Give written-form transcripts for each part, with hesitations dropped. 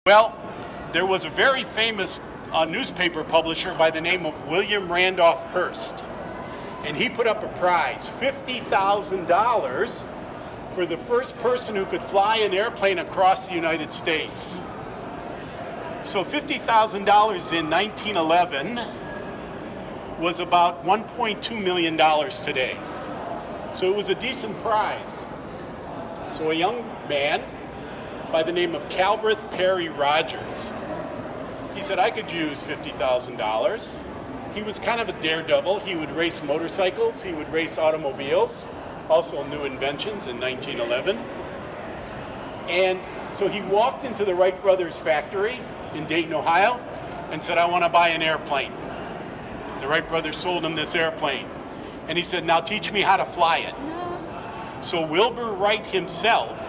Well, there was a very famous newspaper publisher by the name of William Randolph Hearst, and he put up a prize, $50,000, for the first person who could fly an airplane across the United States. So $50,000 in 1911 was about $1.2 million today. So it was a decent prize. So a young man by the name of Calbreth Perry Rogers, he said, I could use $50,000. He was kind of a daredevil. He would race motorcycles, he would race automobiles, also new inventions in 1911. And so he walked into the Wright Brothers factory in Dayton, Ohio, and said, I want to buy an airplane. The Wright brothers sold him this airplane. And he said, now teach me how to fly it. So Wilbur Wright himself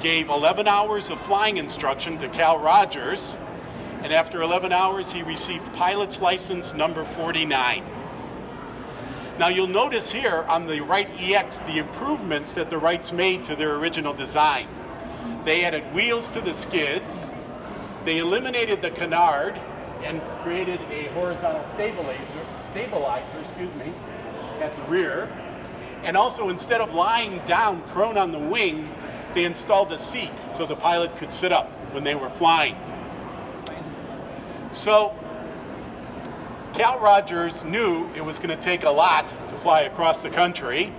gave 11 hours of flying instruction to Cal Rogers, and after 11 hours he received pilot's license number 49. Now you'll notice here on the Wright EX the improvements that the Wrights made to their original design. They added wheels to the skids, they eliminated the canard and created a horizontal stabilizer, at the rear. And also, instead of lying down prone on the wing, they installed a seat so the pilot could sit up when they were flying. So Cal Rogers knew it was going to take a lot to fly across the country.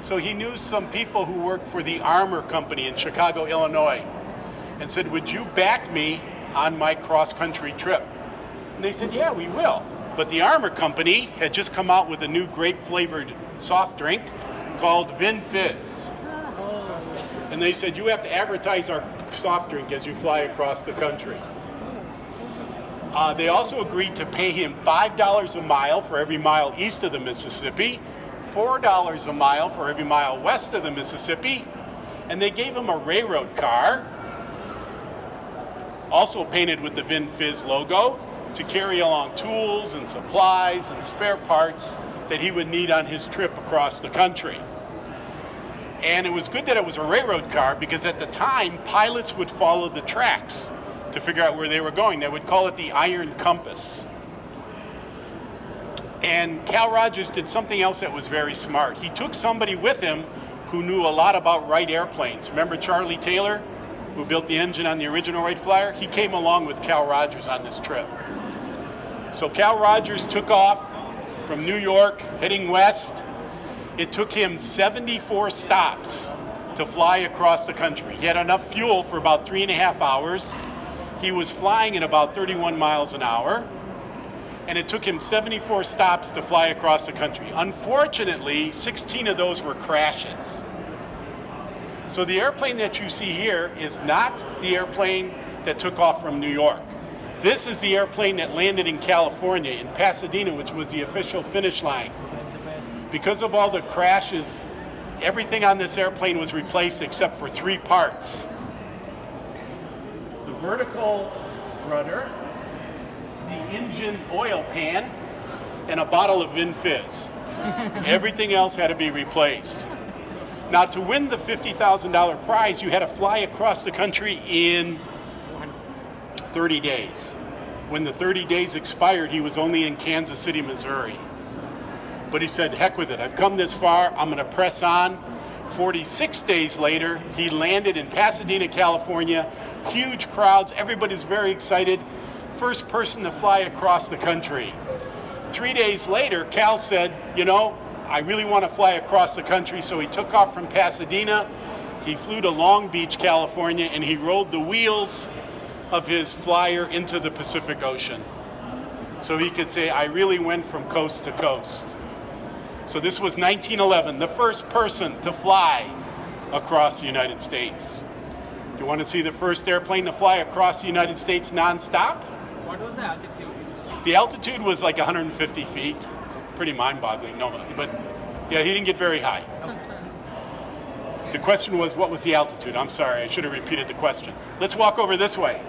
So he knew some people who worked for the Armour Company in Chicago, Illinois, and said, would you back me on my cross-country trip? And they said, yeah, we will. But the Armour Company had just come out with a new grape-flavored soft drink called Vin Fizz. And they said, you have to advertise our soft drink as you fly across the country. They also agreed to pay him $5 a mile for every mile east of the Mississippi, $4 a mile for every mile west of the Mississippi, and they gave him a railroad car, also painted with the Vin Fizz logo, to carry along tools and supplies and spare parts that he would need on his trip across the country. And it was good that it was a railroad car, because at the time, pilots would follow the tracks to figure out where they were going. They would call it the iron compass. And Cal Rogers did something else that was very smart. He took somebody with him who knew a lot about Wright airplanes. Remember Charlie Taylor, who built the engine on the original Wright Flyer? He came along with Cal Rogers on this trip. So Cal Rogers took off from New York, heading west. It took him 74 stops to fly across the country. He had enough fuel for about 3.5 hours. He was flying at about 31 miles an hour, and it took him 74 stops to fly across the country. Unfortunately, 16 of those were crashes. So the airplane that you see here is not the airplane that took off from New York. This is the airplane that landed in California, in Pasadena, which was the official finish line. Because of all the crashes, everything on this airplane was replaced except for 3 parts. The vertical rudder, the engine oil pan, and a bottle of Vin Fizz. Everything else had to be replaced. Now, to win the $50,000 prize, you had to fly across the country in 30 days. When the 30 days expired, he was only in Kansas City, Missouri. But he said, heck with it, I've come this far, I'm going to press on. 46 days later, he landed in Pasadena, California. Huge crowds, everybody's very excited. First person to fly across the country. 3 days later, Cal said, you know, I really want to fly across the country, so he took off from Pasadena. He flew to Long Beach, California, and he rolled the wheels of his flyer into the Pacific Ocean. So he could say, I really went from coast to coast. So this was 1911, the first person to fly across the United States. Do you want to see the first airplane to fly across the United States nonstop? What was the altitude? The altitude was like 150 feet. Pretty mind-boggling, no, but yeah, he didn't get very high. The question was, what was the altitude? I'm sorry, I should have repeated the question. Let's walk over this way.